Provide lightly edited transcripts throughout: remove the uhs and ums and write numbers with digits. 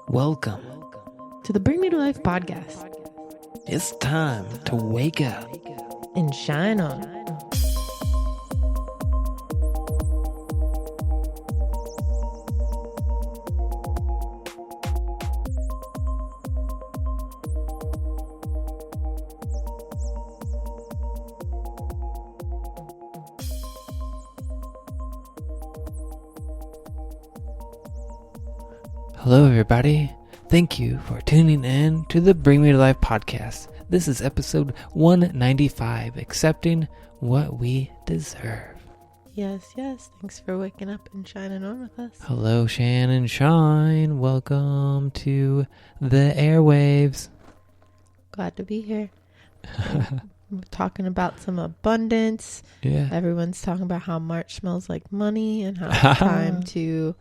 Welcome to the Bring Me to Life podcast. It's time to wake up and shine on. Hello, everybody. Thank you for tuning in to the Bring Me to Life podcast. This is episode 195, Accepting What We Deserve. Yes. Thanks for waking up and shining on with us. Hello, Shannon Shine. Welcome to the airwaves. Glad to be here. We're talking about some abundance. Yeah. Everyone's talking about how March smells like money and how it's time to,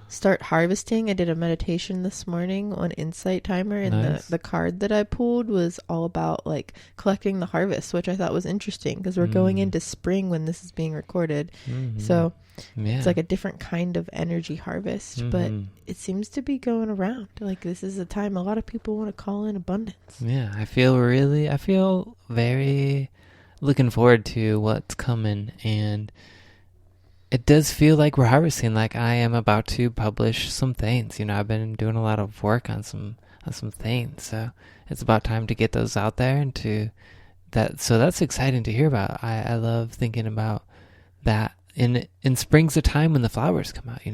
start harvesting. I did a meditation this morning on Insight Timer, and nice. the card that I pulled was all about like collecting the harvest, which I thought was interesting because we're going into spring when this is being recorded. Mm-hmm. So it's like a different kind of energy harvest, but it seems to be going around. Like this is a time a lot of people want to call in abundance. Yeah, I feel very looking forward to what's coming, and it does feel like we're harvesting. Like I am about to publish some things. I've been doing a lot of work on some things, so it's about time to get those out there and to that. So that's exciting to hear about. I love thinking about that. In spring's a time when the flowers come out.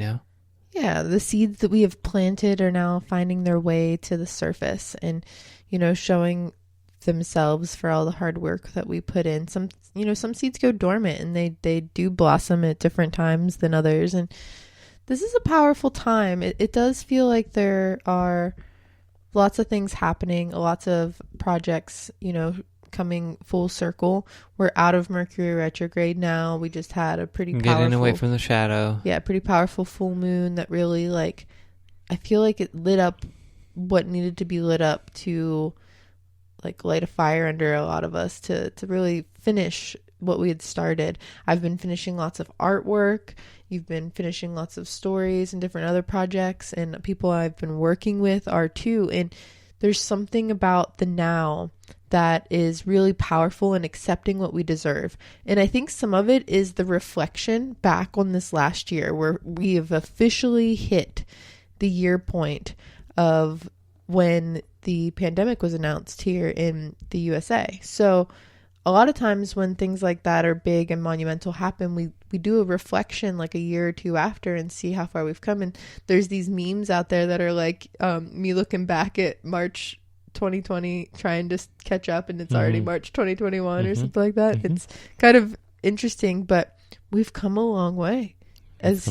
Yeah, the seeds that we have planted are now finding their way to the surface and showing themselves for all the hard work that we put in. Some seeds go dormant and they do blossom at different times than others, and this is a powerful time. It does feel like there are lots of things happening, lots of projects coming full circle. We're out of Mercury retrograde now. We just had a pretty getting away from the shadow. Yeah, pretty powerful full moon that really I feel like it lit up what needed to be lit up to light a fire under a lot of us to really finish what we had started. I've been finishing lots of artwork. You've been finishing lots of stories and different other projects, and people I've been working with are too. And there's something about the now that is really powerful in accepting what we deserve. And I think some of it is the reflection back on this last year where we have officially hit the year point of when the pandemic was announced here in the USA. So a lot of times when things like that are big and monumental happen, we do a reflection like a year or two after and see how far we've come. And there's these memes out there that are like me looking back at March 2020 trying to catch up, and it's already March 2021 or something like that. It's kind of interesting, but we've come a long way. As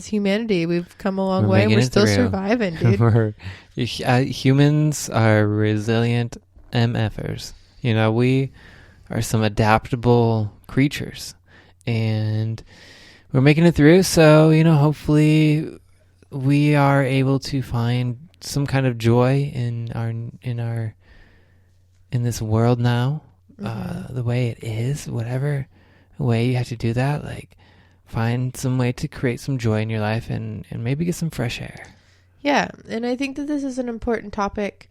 humanity, we've come a long way, and we're still surviving, dude. Humans are resilient MFers. We are some adaptable creatures, and we're making it through. So, hopefully we are able to find some kind of joy in this world now, the way it is, whatever way you have to do that, find some way to create some joy in your life and maybe get some fresh air. Yeah, and I think that this is an important topic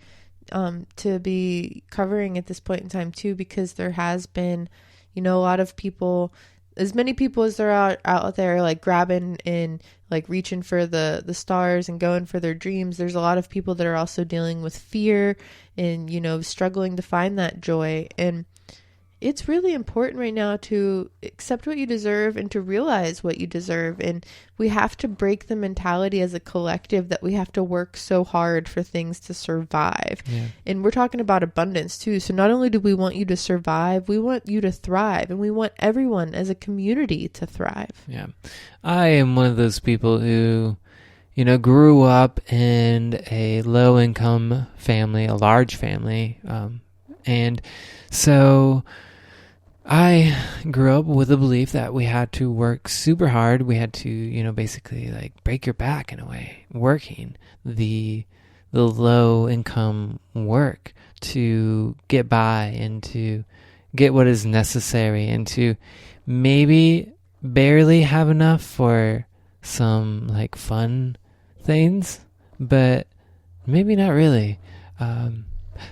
to be covering at this point in time too, because there has been, a lot of people, as many people as there are out there grabbing and reaching for the stars and going for their dreams. There's a lot of people that are also dealing with fear and, struggling to find that joy. And it's really important right now to accept what you deserve and to realize what you deserve. And we have to break the mentality as a collective that we have to work so hard for things to survive. Yeah. And we're talking about abundance too. So not only do we want you to survive, we want you to thrive, and we want everyone as a community to thrive. Yeah. I am one of those people who, grew up in a low income family, a large family. And so I grew up with the belief that we had to work super hard. We had to, basically break your back in a way, working the low income work to get by and to get what is necessary and to maybe barely have enough for some fun things, but maybe not really.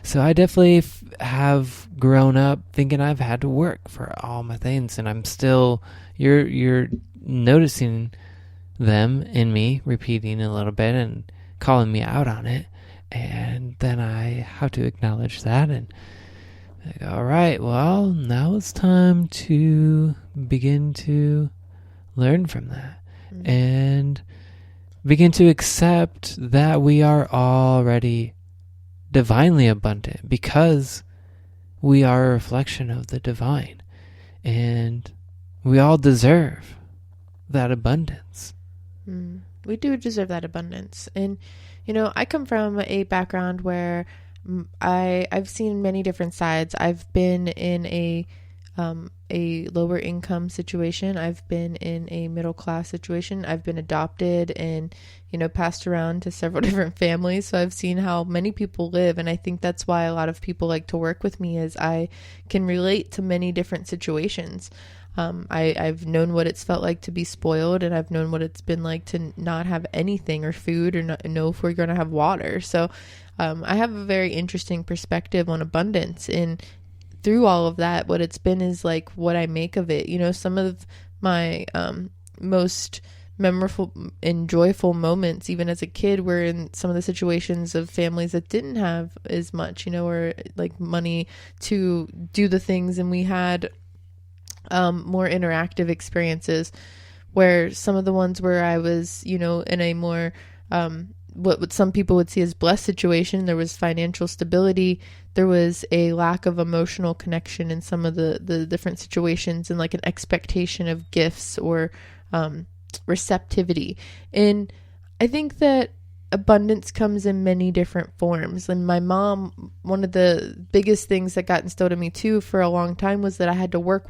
So I definitely have grown up thinking I've had to work for all my things, and I'm still, you're noticing them in me, repeating a little bit and calling me out on it. And then I have to acknowledge that and all right, well, now it's time to begin to learn from that and begin to accept that we are already divinely abundant because we are a reflection of the divine, and we all deserve that abundance. We do deserve that abundance. And, you know, I come from a background where I've seen many different sides. I've been in a lower income situation. I've been in a middle class situation. I've been adopted and, you know, passed around to several different families. So I've seen how many people live. And I think that's why a lot of people like to work with me, is I can relate to many different situations. I've known what it's felt like to be spoiled, and I've known what it's been like to not have anything or food or not know if we're going to have water. So I have a very interesting perspective on abundance, and through all of that, what it's been is like what I make of it. You know, some of my most memorable and joyful moments, even as a kid, were in some of the situations of families that didn't have as much, you know, or like money to do the things, and we had more interactive experiences, where some of the ones where I was, you know, in a more what some people would see as blessed situation, there was financial stability, there was a lack of emotional connection in some of the different situations, and like an expectation of gifts or receptivity. And I think that abundance comes in many different forms. And my mom, one of the biggest things that got instilled in me too for a long time was that I had to work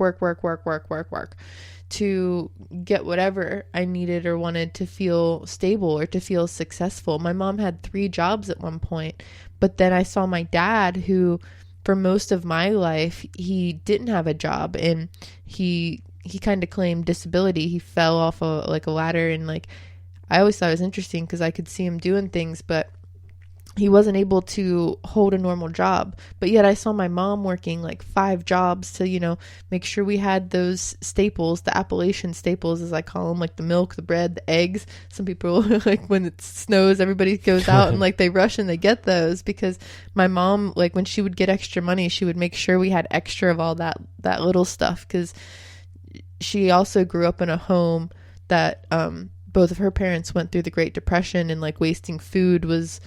to get whatever I needed or wanted to feel stable or to feel successful. My mom had 3 jobs at one point, but then I saw my dad, who for most of my life, he didn't have a job, and he kind of claimed disability. He fell off a ladder, and like, I always thought it was interesting because I could see him doing things, but he wasn't able to hold a normal job. But yet I saw my mom working like 5 jobs to, you know, make sure we had those staples, the Appalachian staples, as I call them, like the milk, the bread, the eggs. Some people, like when it snows, everybody goes out and like they rush and they get those, because my mom, like when she would get extra money, she would make sure we had extra of all that little stuff, because she also grew up in a home that both of her parents went through the Great Depression, and like wasting food was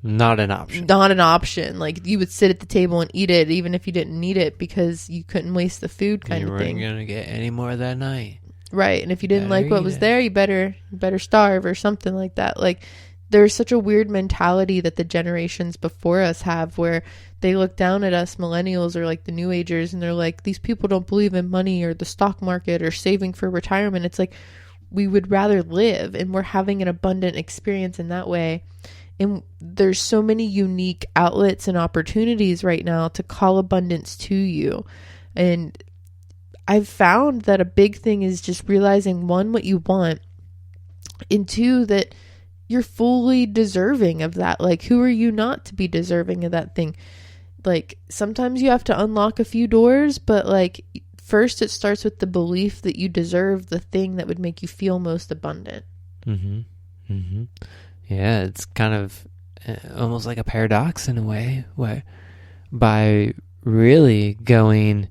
not an option. Like you would sit at the table and eat it even if you didn't need it, because you couldn't waste the food kind of thing. You weren't going to get any more that night. Right. And if you didn't like what was there, you better starve or something like that. Like there's such a weird mentality that the generations before us have, where they look down at us millennials or like the new agers, and they're like, these people don't believe in money or the stock market or saving for retirement. It's like, we would rather live, and we're having an abundant experience in that way. And there's so many unique outlets and opportunities right now to call abundance to you. And I've found that a big thing is just realizing, 1, what you want, and 2, that you're fully deserving of that. Like, who are you not to be deserving of that thing? Like, sometimes you have to unlock a few doors, but like, first it starts with the belief that you deserve the thing that would make you feel most abundant. Yeah, it's kind of almost like a paradox in a way, where by really going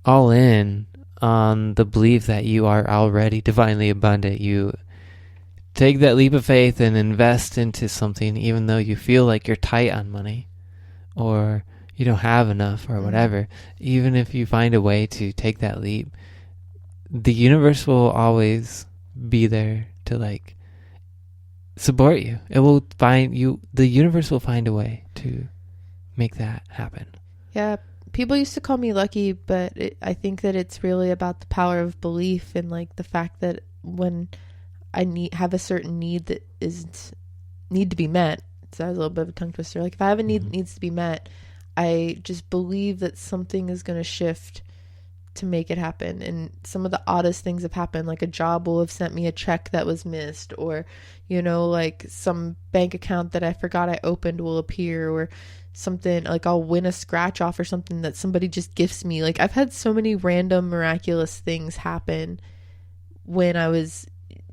all in on the belief that you are already divinely abundant, you take that leap of faith and invest into something, even though you feel like you're tight on money or you don't have enough or whatever. Even if you find a way to take that leap, the universe will always be there to like support you. It will find you. The universe will find a way to make that happen. Yeah. People used to call me lucky, but I think that it's really about the power of belief, and like the fact that when I have a certain need that need to be met. So that was a little bit of a tongue twister. Like if I have a need that needs to be met, I just believe that something is going to shift to make it happen. And some of the oddest things have happened, like a job will have sent me a check that was missed, or, you know, like some bank account that I forgot I opened will appear, or something like I'll win a scratch off or something that somebody just gifts me. Like I've had so many random miraculous things happen when I was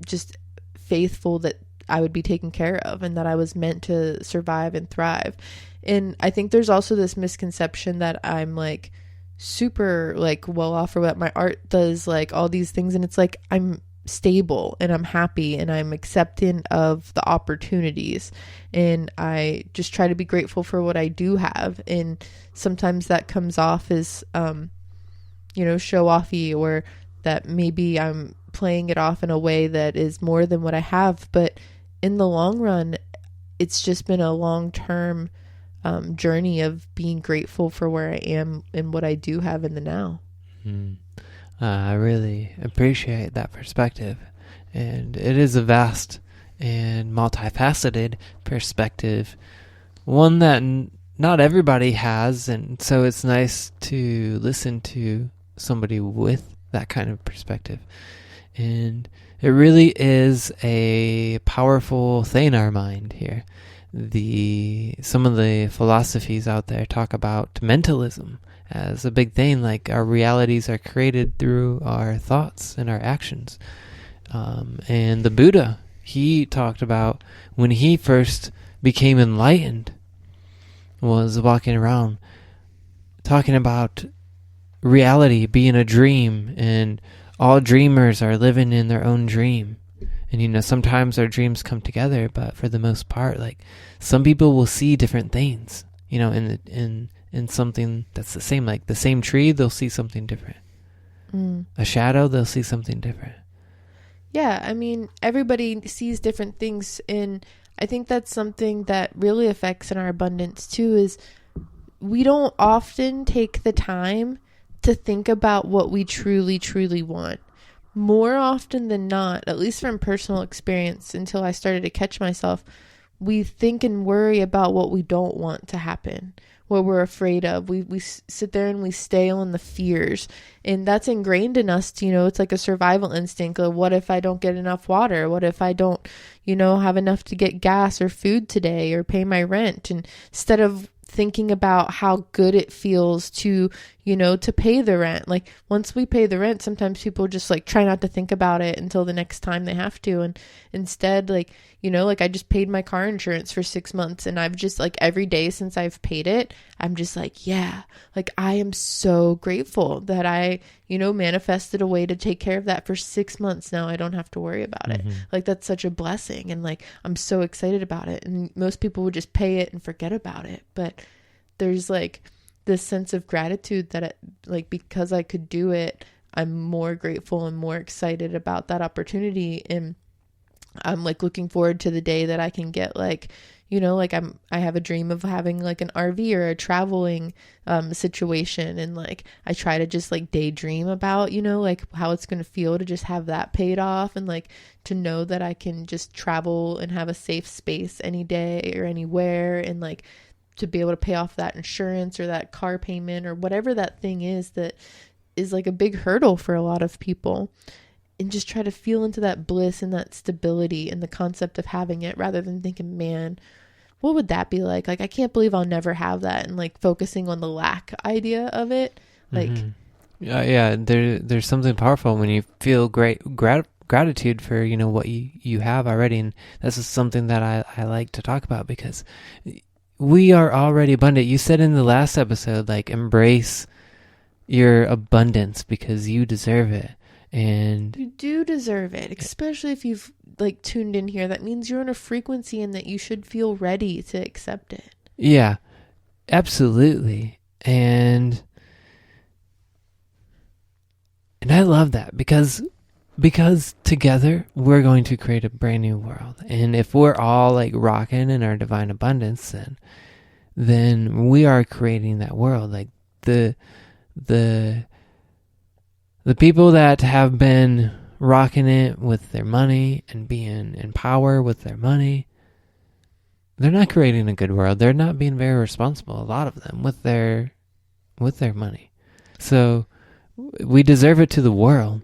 just faithful that I would be taken care of and that I was meant to survive and thrive. And I think there's also this misconception that I'm like super like well off, or that my art does like all these things, and it's like I'm stable and I'm happy and I'm accepting of the opportunities, and I just try to be grateful for what I do have. And sometimes that comes off as you know, show offy, or that maybe I'm playing it off in a way that is more than what I have. But in the long run, it's just been a long-term journey of being grateful for where I am and what I do have in the now. I really appreciate that perspective. And it is a vast and multifaceted perspective, one that not everybody has. And so it's nice to listen to somebody with that kind of perspective. And it really is a powerful thing in our mind here. Some of the philosophies out there talk about mentalism as a big thing, like our realities are created through our thoughts and our actions. And the Buddha, he talked about when he first became enlightened, was walking around talking about reality being a dream, and all dreamers are living in their own dream. And, you know, sometimes our dreams come together, but for the most part, like, some people will see different things, you know, in something that's the same, like the same tree, they'll see something different. A shadow, they'll see something different. Yeah, I mean, everybody sees different things, and I think that's something that really affects in our abundance too, is we don't often take the time to think about what we truly, truly want. More often than not, at least from personal experience, until I started to catch myself, we think and worry about what we don't want to happen, what we're afraid of. We sit there and we stay on the fears, and that's ingrained in us. You know, it's like a survival instinct of, what if I don't get enough water? What if I don't, you know, have enough to get gas or food today or pay my rent? And instead of thinking about how good it feels to, you know, to pay the rent. Like once we pay the rent, sometimes people just like try not to think about it until the next time they have to. And instead, like, you know, like I just paid my car insurance for 6 months, and I've just like every day since I've paid it, I'm just like, yeah, like I am so grateful that I, you know, manifested a way to take care of that for 6 months. Now I don't have to worry about it. Like that's such a blessing. And like, I'm so excited about it. And most people would just pay it and forget about it. But there's like this sense of gratitude that it, like, because I could do it, I'm more grateful and more excited about that opportunity. And I'm like looking forward to the day that I can get like, you know, like I have a dream of having like an RV or a traveling situation. And like, I try to just like daydream about, you know, like how it's going to feel to just have that paid off, and like to know that I can just travel and have a safe space any day or anywhere, and like to be able to pay off that insurance or that car payment or whatever that thing is that is like a big hurdle for a lot of people. And just try to feel into that bliss and that stability and the concept of having it, rather than thinking, man, what would that be like? Like, I can't believe I'll never have that. And like focusing on the lack idea of it. Like, yeah, there's something powerful when you feel gratitude for, you know, what you have already. And this is something that I like to talk about, because we are already abundant. You said in the last episode, like, embrace your abundance because you deserve it. And you do deserve it, especially if you've like tuned in here. That means you're on a frequency and that you should feel ready to accept it. Yeah, absolutely. And I love that because together we're going to create a brand new world. And if we're all like rocking in our divine abundance, then we are creating that world. Like the people that have been rocking it with their money and being in power with their money, they're not creating a good world. They're not being very responsible, a lot of them, with their money. So we deserve it to the world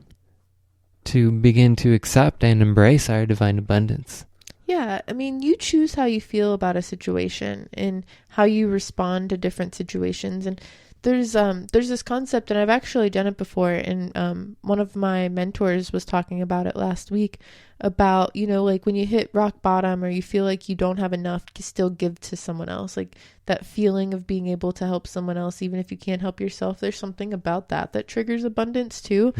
to begin to accept and embrace our divine abundance. Yeah, I mean, you choose how you feel about a situation and how you respond to different situations. And there's this concept, and I've actually done it before, and one of my mentors was talking about it last week, about, you know, like when you hit rock bottom or you feel like you don't have enough, you still give to someone else. Like that feeling of being able to help someone else, even if you can't help yourself. There's something about that triggers abundance too.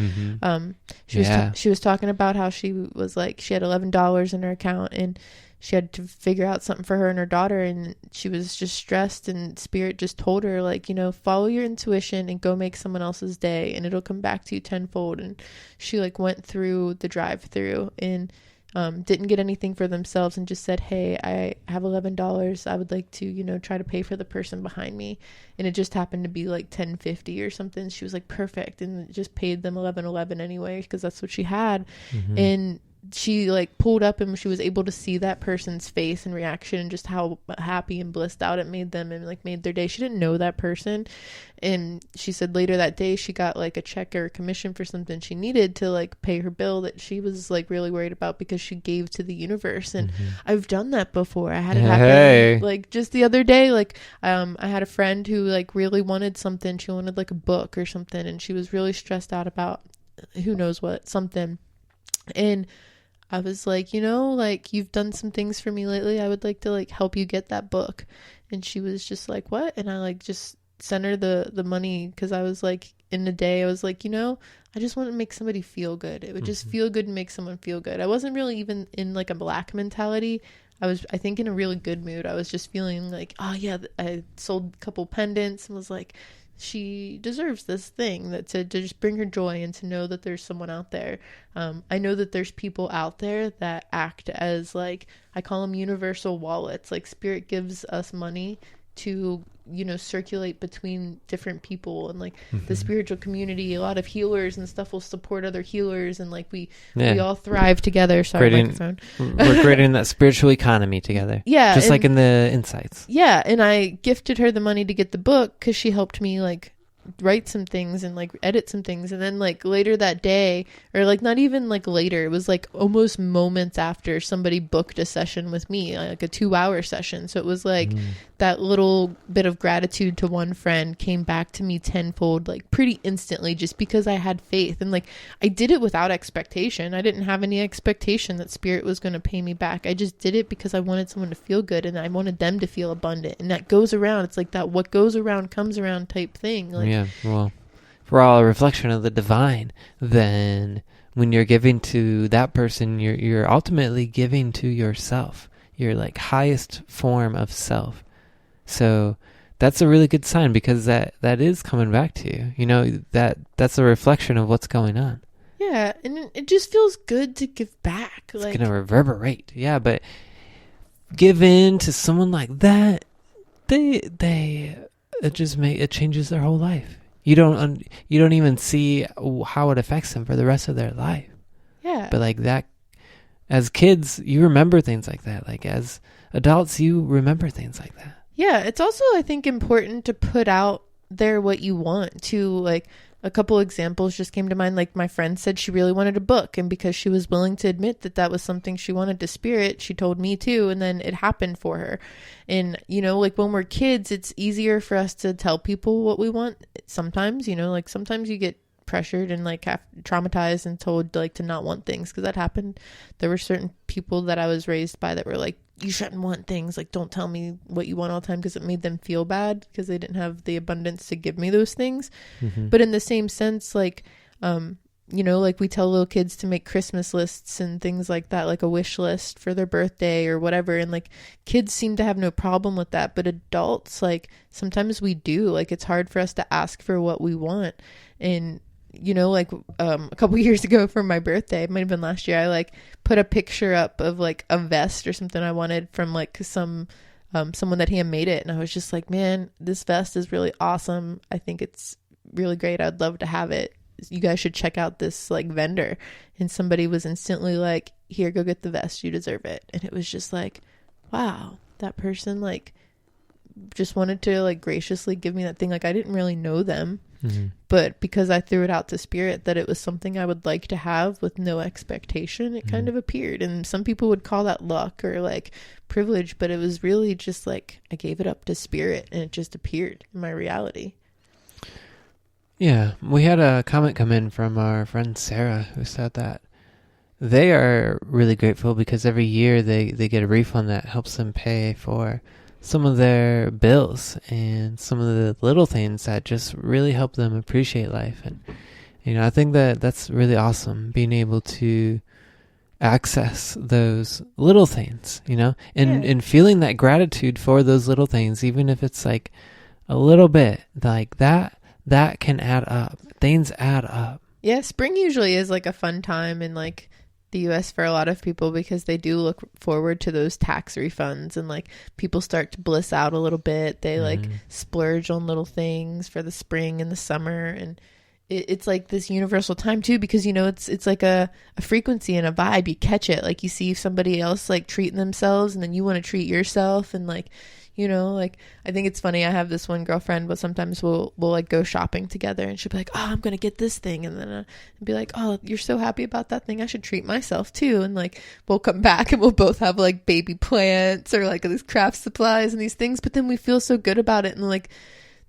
She was talking about how she was like, she had $11 in her account and she had to figure out something for her and her daughter, and she was just stressed, and Spirit just told her, like, you know, follow your intuition and go make someone else's day and it'll come back to you tenfold. And she like went through the drive-through and didn't get anything for themselves and just said, hey, I have $11. I would like to, you know, try to pay for the person behind me. And it just happened to be like $10.50 or something. She was like, perfect. And just paid them $11.11 anyway, because that's what she had. And she like pulled up and she was able to see that person's face and reaction and just how happy and blissed out it made them and like made their day. She didn't know that person, and she said later that day she got like a check or a commission for something she needed to like pay her bill that she was like really worried about, because she gave to the universe. And I've done that before. I had it happen like just the other day. Like I had a friend who like really wanted something. She wanted like a book or something, and she was really stressed out about who knows what, something. And I was like, you know, like, you've done some things for me lately. I would like to like help you get that book. And she was just like, what? And I like just sent her the money, because I was like, in the day I was like, you know, I just want to make somebody feel good. It would just feel good to make someone feel good. I wasn't really even in like a black mentality. I was, I think, in a really good mood. I was just feeling like, oh yeah, I sold a couple pendants and was like, she deserves this thing, that to just bring her joy and to know that there's someone out there. I know that there's people out there that act as like, I call them universal wallets. Like Spirit gives us money to, you know, circulate between different people, and like the spiritual community, a lot of healers and stuff will support other healers, and like we all thrive together. Sorry, microphone. We're creating that spiritual economy together. Yeah, just like in the Insights. Yeah, and I gifted her the money to get the book because she helped me like write some things and like edit some things. And then like later that day, or like not even like later, it was like almost moments after, somebody booked a session with me, like a 2-hour session. So it was like that little bit of gratitude to one friend came back to me tenfold, like pretty instantly, just because I had faith. And like I did it without expectation. I didn't have any expectation that Spirit was going to pay me back. I just did it because I wanted someone to feel good, and I wanted them to feel abundant. And that goes around. It's like that what goes around comes around type thing. Like, yeah, well, if we're all a reflection of the divine, then when you're giving to that person, you're ultimately giving to yourself, your like highest form of self. So that's a really good sign, because that is coming back to you. You know, that's a reflection of what's going on. Yeah, and it just feels good to give back. It's gonna reverberate. Yeah, but give in to someone like that, it changes their whole life. You don't even see how it affects them for the rest of their life. Yeah. But like that, as kids, you remember things like that. Like as adults, you remember things like that. Yeah, it's also, I think, important to put out there what you want to. Like a couple examples just came to mind. Like my friend said she really wanted a book, and because she was willing to admit that was something she wanted to Spirit, she told me too, and then it happened for her. And you know, like when we're kids, it's easier for us to tell people what we want sometimes. You know, like sometimes you get pressured and like traumatized and told like to not want things, because that happened. There were certain people that I was raised by that were like, you shouldn't want things, like don't tell me what you want all the time, because it made them feel bad because they didn't have the abundance to give me those things. But in the same sense, like you know, like we tell little kids to make Christmas lists and things like that, like a wish list for their birthday or whatever, and like kids seem to have no problem with that, but adults, like sometimes we do. Like it's hard for us to ask for what we want. And you know, like a couple years ago for my birthday, it might have been last year, I like put a picture up of like a vest or something I wanted from like someone that handmade it, and I was just like, man, this vest is really awesome. I think it's really great. I'd love to have it. You guys should check out this like vendor. And somebody was instantly like, here, go get the vest, you deserve it. And it was just like, wow, that person like just wanted to like graciously give me that thing. Like I didn't really know them. But because I threw it out to spirit that it was something I would like to have with no expectation, it kind of appeared. And some people would call that luck or like privilege, but it was really just like I gave it up to spirit and it just appeared in my reality. Yeah, we had a comment come in from our friend Sarah who said that they are really grateful because every year they get a refund that helps them pay for some of their bills and some of the little things that just really help them appreciate life. And, I think that that's really awesome, being able to access those little things, and feeling that gratitude for those little things, even if it's like a little bit like that can add up. Things add up. Yeah, spring usually is like a fun time in like the US for a lot of people because they do look forward to those tax refunds and like people start to bliss out a little bit. They like splurge on little things for the spring and the summer, and it's like this universal time too because it's like a frequency and a vibe. You catch it, like you see somebody else like treating themselves and then you want to treat yourself, and like like I think it's funny. I have this one girlfriend, but sometimes we'll like go shopping together and she'll be like, oh, I'm going to get this thing. And then I'll be like, oh, you're so happy about that thing. I should treat myself too. And like, we'll come back and we'll both have like baby plants or like these craft supplies and these things. But then we feel so good about it. And like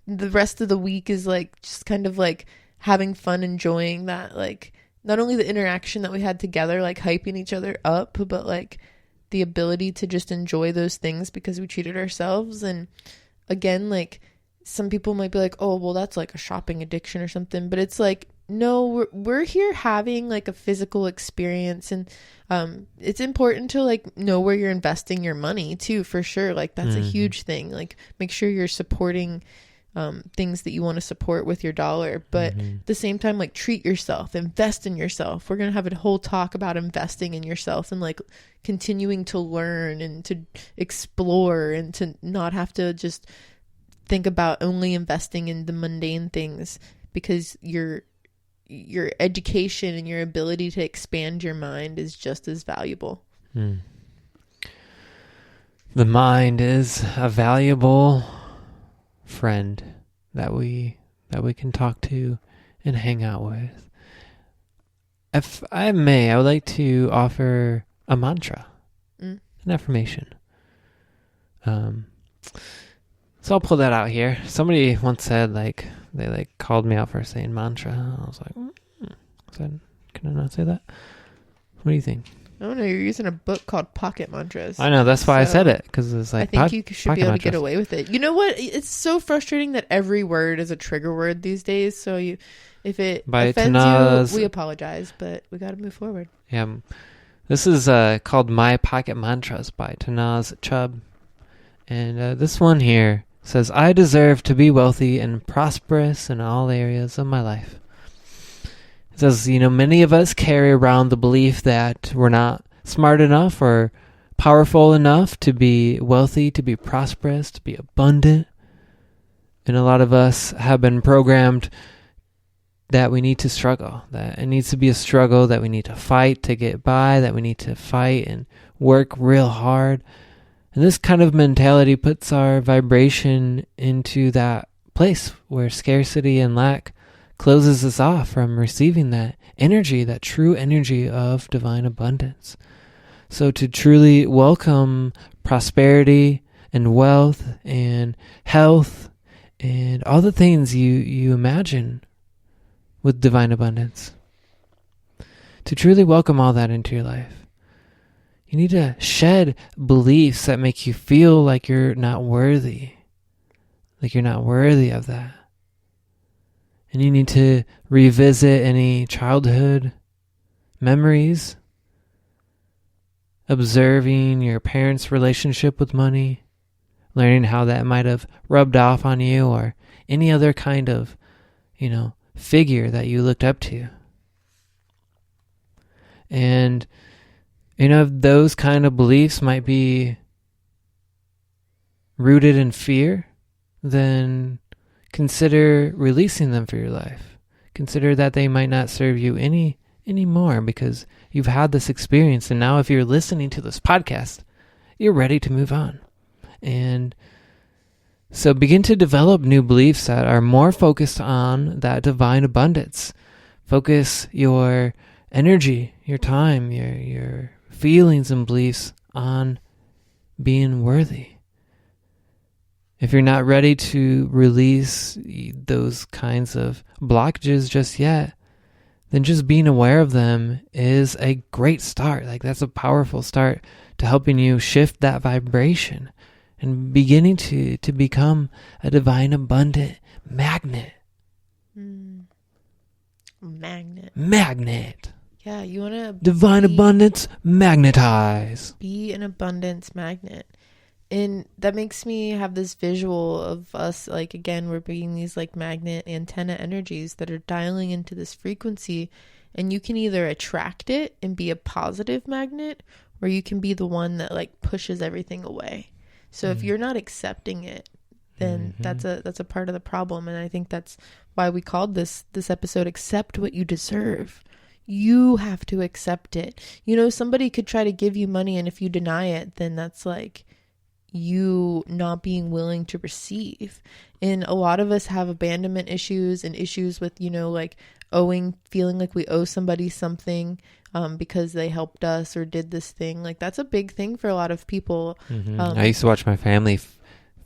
the rest of the week is like, just kind of like having fun, enjoying that, like not only the interaction that we had together, like hyping each other up, but like the ability to just enjoy those things because we treated ourselves. And again, like some people might be like, oh, well, that's like a shopping addiction or something, but it's like, no, we're here having like a physical experience. And it's important to like know where you're investing your money too, for sure. Like that's a huge thing. Like make sure you're supporting things that you want to support with your dollar, but at the same time, like treat yourself, invest in yourself. We're going to have a whole talk about investing in yourself and like continuing to learn and to explore and to not have to just think about only investing in the mundane things, because your education and your ability to expand your mind is just as valuable. The mind is a valuable friend that we can talk to and hang out with. If I may, I would like to offer a mantra, an affirmation. So I'll pull that out here. Somebody once said like they like called me out for saying mantra. I was like, can I not say that? What do you think? Oh no, you're using a book called Pocket Mantras. I know, that's why I said it, because it's like I think you should be able to get away with it. You know what? It's so frustrating that every word is a trigger word these days. So if it offends you, we apologize, but we got to move forward. Yeah, this is called My Pocket Mantras by Tanaz Chubb, and this one here says, I deserve to be wealthy and prosperous in all areas of my life. It says, many of us carry around the belief that we're not smart enough or powerful enough to be wealthy, to be prosperous, to be abundant. And a lot of us have been programmed that we need to struggle, that it needs to be a struggle, that we need to fight to get by, that we need to fight and work real hard. And this kind of mentality puts our vibration into that place where scarcity and lack closes us off from receiving that energy, that true energy of divine abundance. So to truly welcome prosperity and wealth and health and all the things you imagine with divine abundance, to truly welcome all that into your life, you need to shed beliefs that make you feel like you're not worthy, of that. And you need to revisit any childhood memories, observing your parents' relationship with money, learning how that might have rubbed off on you, or any other kind of, figure that you looked up to. And, those kind of beliefs might be rooted in fear, then consider releasing them for your life. Consider that they might not serve you anymore because you've had this experience. And now if you're listening to this podcast, you're ready to move on. And So begin to develop new beliefs that are more focused on that divine abundance. Focus your energy, your time, your feelings and beliefs on being worthy. If you're not ready to release those kinds of blockages just yet, then just being aware of them is a great start. Like, that's a powerful start to helping you shift that vibration and beginning to become a divine abundant magnet. Magnet. Yeah, you want to divine abundance, magnetize. Be an abundance magnet. And that makes me have this visual of us, like, again, we're being these like magnet antenna energies that are dialing into this frequency, and you can either attract it and be a positive magnet, or you can be the one that like pushes everything away. So if you're not accepting it, then that's a part of the problem. And I think that's why we called this episode Accept What You Deserve. You have to accept it. You know, somebody could try to give you money, and if you deny it, then that's like you not being willing to receive. And a lot of us have abandonment issues and issues with, you know, like feeling like we owe somebody something because they helped us or did this thing. Like, that's a big thing for a lot of people. I used to watch my family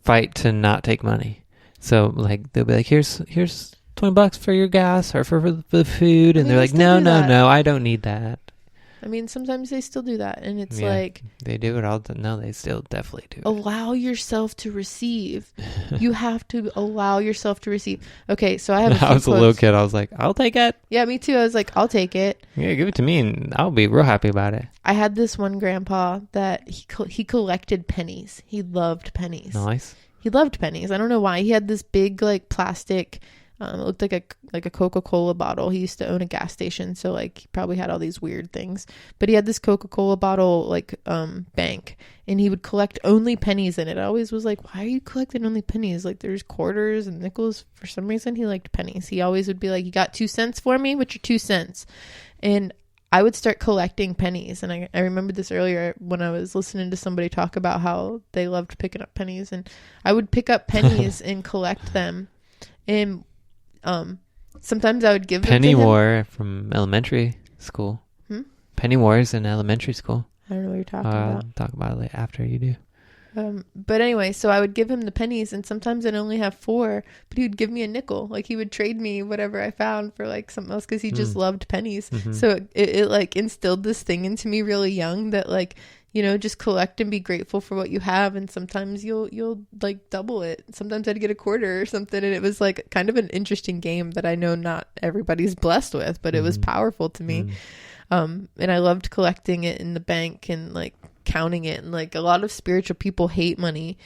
fight to not take money. So like, they'll be like, here's $20 for your gas or for the food. And they're like, no, I don't need that. I mean, sometimes they still do that, and it's like... They do it all... No, they still definitely do it. Allow yourself to receive. You have to allow yourself to receive. Okay, so I have I was a little kid. I was like, I'll take it. Yeah, me too. I was like, I'll take it. Yeah, give it to me, and I'll be real happy about it. I had this one grandpa that he collected pennies. He loved pennies. Nice. He loved pennies. I don't know why. He had this big, like, plastic... it looked like a Coca-Cola bottle. He used to own a gas station, so like he probably had all these weird things. But he had this Coca-Cola bottle like bank, and he would collect only pennies in it. I always was like, why are you collecting only pennies? Like, there's quarters and nickels. For some reason, he liked pennies. He always would be like, you got 2 cents for me? What's your 2 cents? And I would start collecting pennies. And I remember this earlier when I was listening to somebody talk about how they loved picking up pennies. And I would pick up pennies and collect them. And sometimes I would give them Penny to him. War from elementary school. Penny Wars in elementary school. I don't know what you're talking about. I'll talk about it after you do. But anyway, so I would give him the pennies, and sometimes I'd only have 4, but he would give me a nickel. Like, he would trade me whatever I found for like something else, because he just loved pennies. So it like instilled this thing into me really young that, like, you know, just collect and be grateful for what you have, and sometimes you'll like double it. Sometimes I'd get a quarter or something, and it was like kind of an interesting game that I know not everybody's blessed with, but it was powerful to me. And I loved collecting it in the bank and like counting it. And like, a lot of spiritual people hate money,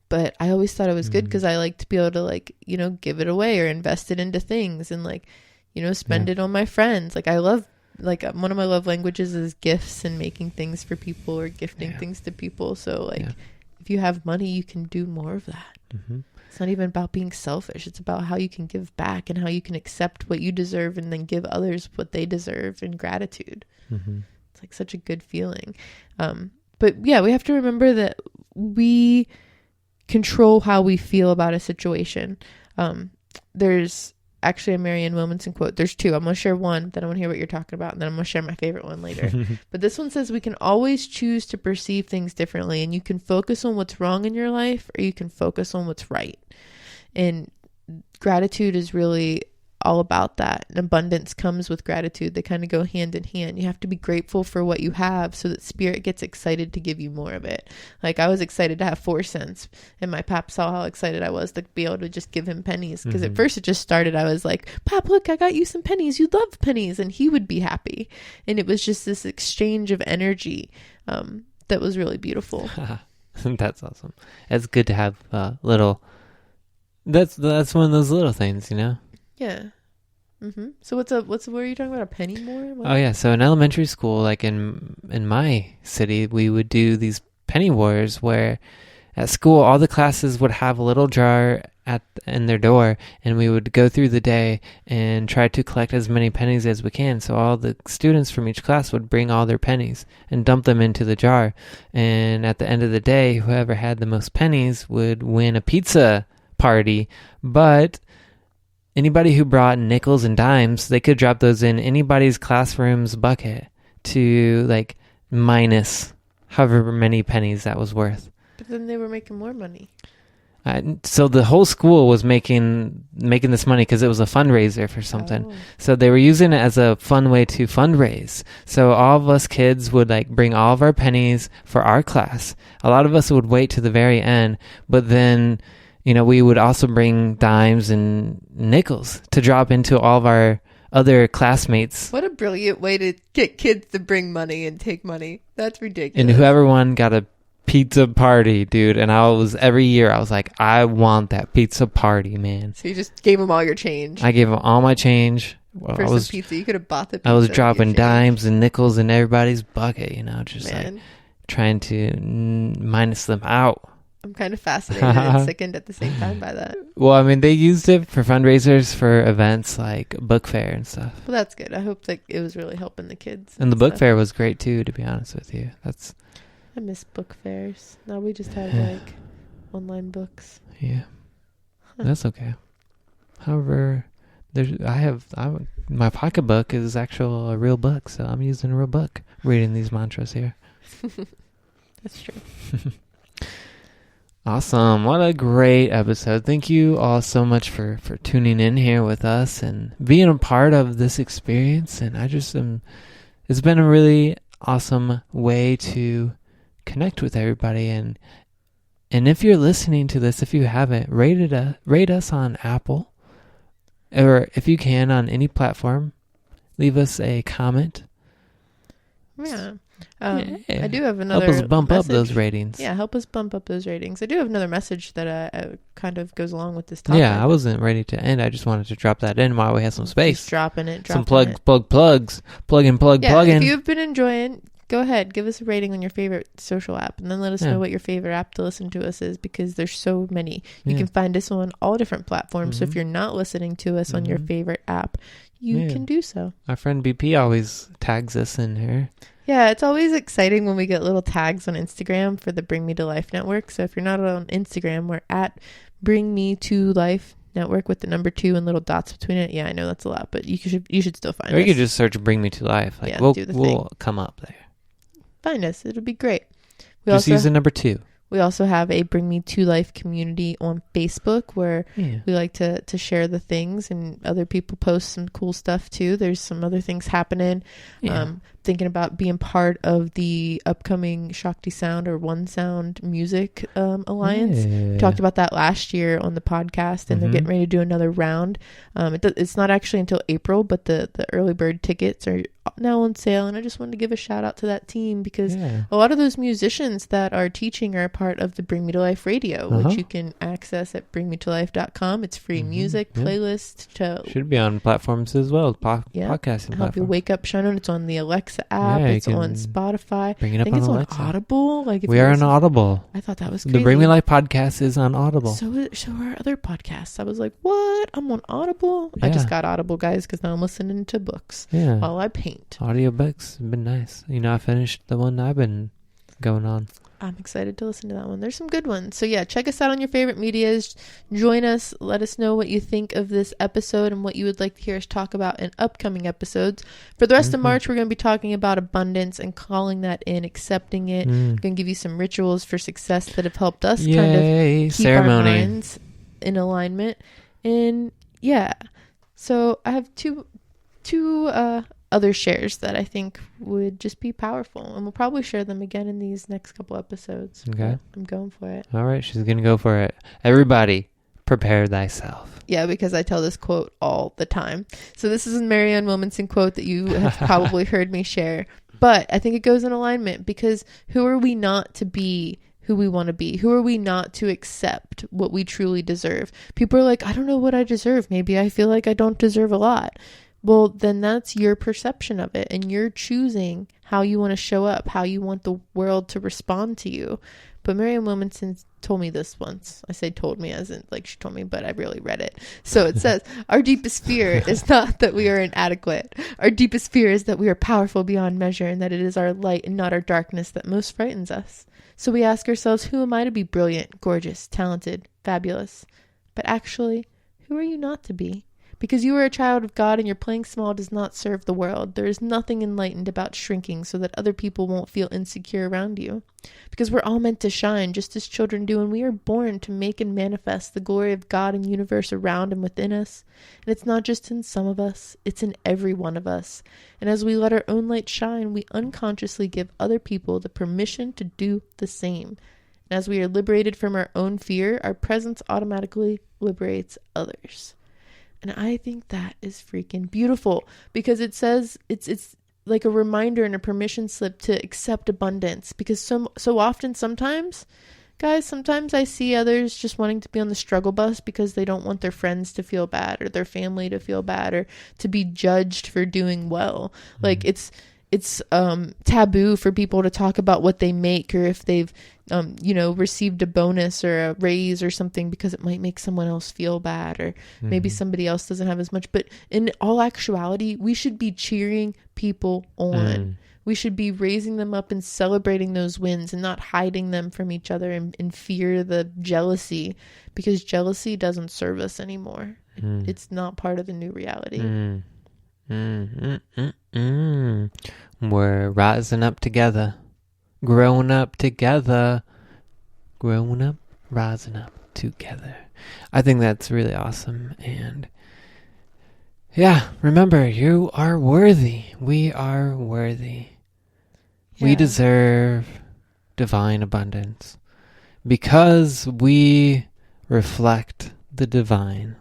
but I always thought it was good because I like to be able to, like, you know, give it away or invest it into things and, like, you know, spend it on my friends. Like, I love, like, one of my love languages is gifts and making things for people or gifting things to people. So like, if you have money, you can do more of that. It's not even about being selfish. It's about how you can give back and how you can accept what you deserve and then give others what they deserve in gratitude. It's like such a good feeling. But yeah, we have to remember that we control how we feel about a situation. There's actually a Marianne Williamson quote. There's 2. I'm going to share one, then I want to hear what you're talking about, and then I'm going to share my favorite one later. But this one says, we can always choose to perceive things differently, and you can focus on what's wrong in your life, or you can focus on what's right. And gratitude is really all about that. And abundance comes with gratitude. They kind of go hand in hand. You have to be grateful for what you have so that spirit gets excited to give you more of it. Like, I was excited to have 4 cents, and my pap saw how excited I was to be able to just give him pennies. Because at first it just started, I was like, Pap, look, I got you some pennies. You love pennies. And he would be happy. And it was just this exchange of energy that was really beautiful. That's awesome. It's good to have little... That's one of those little things, you know? Yeah. So what are you talking about? A penny more? What? Oh yeah. So in elementary school, like in my city, we would do these penny wars where at school, all the classes would have a little jar in their door, and we would go through the day and try to collect as many pennies as we can. So all the students from each class would bring all their pennies and dump them into the jar. And at the end of the day, whoever had the most pennies would win a pizza party, but anybody who brought nickels and dimes, they could drop those in anybody's classroom's bucket to like minus however many pennies that was worth. But then they were making more money. So the whole school was making this money because it was a fundraiser for something. Oh. So they were using it as a fun way to fundraise. So all of us kids would like bring all of our pennies for our class. A lot of us would wait to the very end, but then, you know, we would also bring dimes and nickels to drop into all of our other classmates. What a brilliant way to get kids to bring money and take money. That's ridiculous. And whoever won got a pizza party, dude. And every year I was like, I want that pizza party, man. So you just gave them all your change. I gave them all my change. Well, for some pizza. You could have bought the pizza. I was dropping dimes and nickels in everybody's bucket, you know, just like trying to minus them out. I'm kind of fascinated and sickened at the same time by that. Well, I mean, they used it for fundraisers for events like book fair and stuff. Well, that's good. I hope that it was really helping the kids. And the book fair was great too, to be honest with you. I miss book fairs. Now we just have like online books. Yeah, that's okay. However, my pocketbook is a real book, so I'm using a real book reading these mantras here. That's true. Awesome. What a great episode. Thank you all so much for tuning in here with us and being a part of this experience. And it's been a really awesome way to connect with everybody. And if you're listening to this, if you haven't, rate us on Apple, or if you can on any platform, leave us a comment. Yeah. I do have another help us bump message. Up those ratings. Yeah, help us bump up those ratings. I do have another message that kind of goes along with this topic. Yeah, I wasn't ready to end. I just wanted to drop that in while we have some space. Just dropping it. Some plugs. Plug in. If you've been enjoying, go ahead, give us a rating on your favorite social app, and then let us know what your favorite app to listen to us is, because there's so many. You can find us on all different platforms. So if you're not listening to us on your favorite app, you can do so. Our friend BP always tags us in here. Yeah, it's always exciting when we get little tags on Instagram for the Bring Me to Life Network. So if you're not on Instagram, we're at Bring Me to Life Network with the number 2 and little dots between it. Yeah, I know that's a lot, but you should still find us. Or you could just search Bring Me to Life. Like, we'll come up there. Find us. It'll be great. Just use the number 2. We also have a Bring Me to Life community on Facebook where we like to share the things, and other people post some cool stuff too. There's some other things happening. Thinking about being part of the upcoming Shakti Sound or One Sound Music Alliance. We talked about that last year on the podcast, and they're getting ready to do another round. It's not actually until April, but the early bird tickets are now on sale, and I just wanted to give a shout out to that team, because a lot of those musicians that are teaching are a part of the Bring Me to Life radio, which you can access at bringmetolife.com. It's free music playlist. Should be on platforms as well, podcasting help platforms. you wake up, Shannon. It's on the Alexa app. It's on Spotify. Bring it up. I think it's Alexa. on Audible. We are on Audible. I thought that was crazy. The Bring Me Life podcast is on Audible. So are other podcasts. I was like, what? I'm on Audible? I just got Audible, guys, because now I'm listening to books while I paint. Audiobooks have been nice. I finished the one I've been going on. I'm excited to listen to that one. There's some good ones. So yeah, check us out on your favorite medias. Join us. Let us know what you think of this episode and what you would like to hear us talk about in upcoming episodes. For the rest of March, we're going to be talking about abundance and calling that in, accepting it. I'm going to give you some rituals for success that have helped us kind of keep our minds in alignment. And yeah, so I have two other shares that I think would just be powerful, and we'll probably share them again in these next couple episodes. Okay, I'm going for it. All right, she's gonna go for it. Everybody, prepare thyself. Yeah, because I tell this quote all the time. So this is a Marianne Williamson quote that you have probably heard me share, but I think it goes in alignment, because who are we not to be who we want to be? Who are we not to accept what we truly deserve? People are like, I don't know what I deserve. Maybe I feel like I don't deserve a lot. Well, then that's your perception of it, and you're choosing how you want to show up, how you want the world to respond to you. But Marianne Williamson told me this once. I say told me as in like she told me, but I really read it. So it says, our deepest fear is not that we are inadequate. Our deepest fear is that we are powerful beyond measure, and that it is our light and not our darkness that most frightens us. So we ask ourselves, who am I to be brilliant, gorgeous, talented, fabulous? But actually, who are you not to be? Because you are a child of God and your playing small does not serve the world. There is nothing enlightened about shrinking so that other people won't feel insecure around you. Because we're all meant to shine just as children do, and we are born to make and manifest the glory of God and universe around and within us. And it's not just in some of us, it's in every one of us. And as we let our own light shine, we unconsciously give other people the permission to do the same. And as we are liberated from our own fear, our presence automatically liberates others. And I think that is freaking beautiful, because it says it's like a reminder and a permission slip to accept abundance. Because so often, sometimes I see others just wanting to be on the struggle bus because they don't want their friends to feel bad or their family to feel bad or to be judged for doing well. Mm-hmm. Like it's taboo for people to talk about what they make, or if they've received a bonus or a raise or something, because it might make someone else feel bad, or maybe somebody else doesn't have as much. But in all actuality, we should be cheering people on. We should be raising them up and celebrating those wins, and not hiding them from each other and fear the jealousy, because jealousy doesn't serve us anymore. It's not part of the new reality. We're rising up together, growing up together, rising up together. I think that's really awesome. And yeah, remember, you are worthy. We are worthy. Yeah. We deserve divine abundance because we reflect the divine.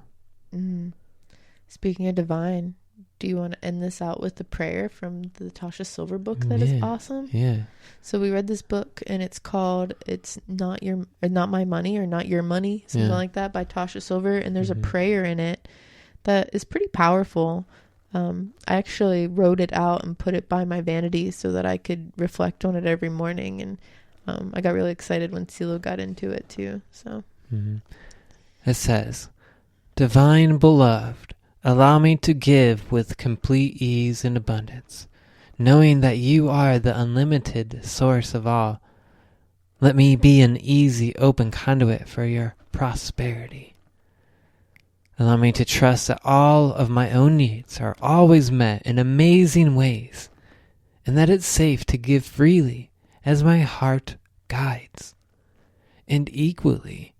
Speaking of divine, do you want to end this out with the prayer from the Tasha Silver book that is awesome? Yeah. So we read this book, and it's called "It's Not My Money" or "Not Your Money," something like that, by Tasha Silver. And there's a prayer in it that is pretty powerful. I actually wrote it out and put it by my vanity so that I could reflect on it every morning. And I got really excited when CeeLo got into it too. So it says, "Divine beloved, allow me to give with complete ease and abundance, knowing that you are the unlimited source of all. Let me be an easy, open conduit for your prosperity. Allow me to trust that all of my own needs are always met in amazing ways, and that it's safe to give freely as my heart guides. And equally,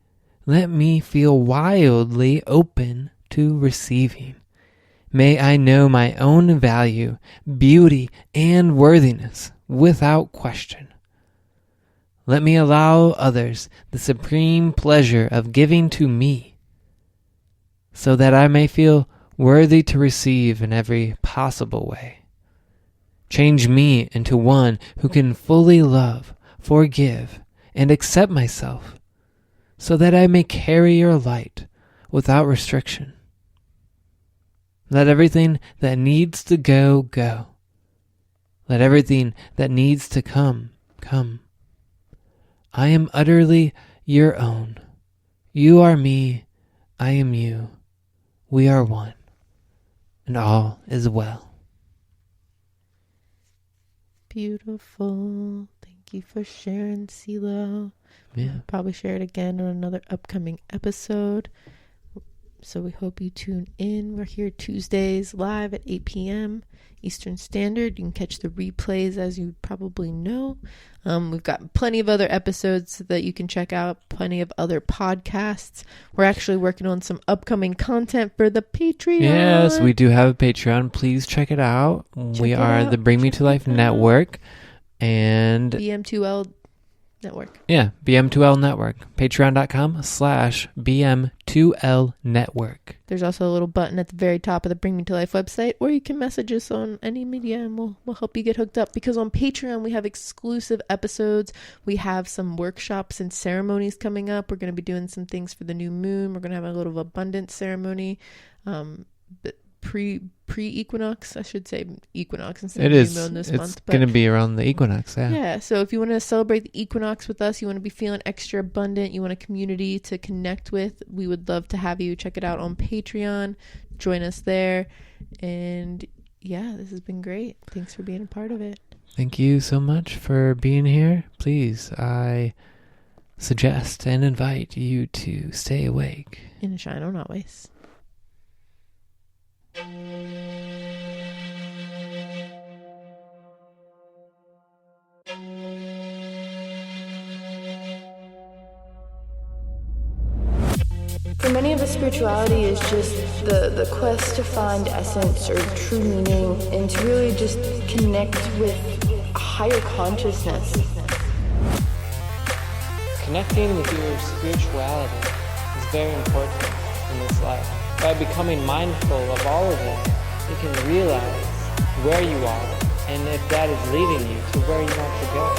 let me feel wildly open to receiving. May I know my own value, beauty, and worthiness without question. Let me allow others the supreme pleasure of giving to me, so that I may feel worthy to receive in every possible way. Change me into one who can fully love, forgive, and accept myself, so that I may carry your light without restriction. Let everything that needs to go, go. Let everything that needs to come, come. I am utterly your own. You are me, I am you. We are one, and all is well." Beautiful. Thank you for sharing, CeeLo. Yeah. We'll probably share it again on another upcoming episode. So we hope you tune in. We're here Tuesdays live at 8 p.m. Eastern Standard. You can catch the replays, as you probably know. We've got plenty of other episodes that you can check out, plenty of other podcasts. We're actually working on some upcoming content for the Patreon. Yes, we do have a Patreon. Please check it out. We are the Bring Me to Life Network and BM2L Network. Yeah, BM2L Network. Patreon.com/BM2L Network. There's also a little button at the very top of the Bring Me to Life website, or you can message us on any media, and we'll help you get hooked up. Because on Patreon, we have exclusive episodes. We have some workshops and ceremonies coming up. We're going to be doing some things for the new moon. We're going to have a little abundance ceremony. Pre-equinox, I should say equinox instead of new moon this month. It's going to be around the equinox, Yeah, so if you want to celebrate the equinox with us, you want to be feeling extra abundant, you want a community to connect with, we would love to have you check it out on Patreon. Join us there. And yeah, this has been great. Thanks for being a part of it. Thank you so much for being here. Please, I suggest and invite you to stay awake and shine on always. For many of us, spirituality is just the quest to find essence or true meaning and to really just connect with a higher consciousness. Connecting with your spirituality is very important in this life. By becoming mindful of all of it, you can realize where you are and if that is leading you to where you want to go.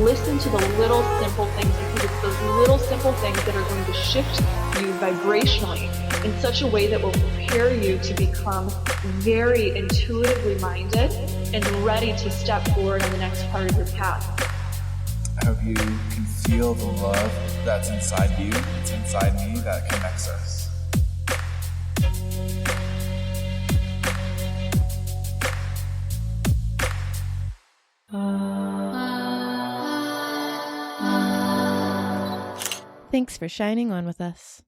Listen to the little simple things, because it's those little simple things that are going to shift you vibrationally in such a way that will prepare you to become very intuitively minded and ready to step forward on the next part of your path. I hope you can feel the love that's inside you, it's inside me, that connects us. Thanks for shining on with us.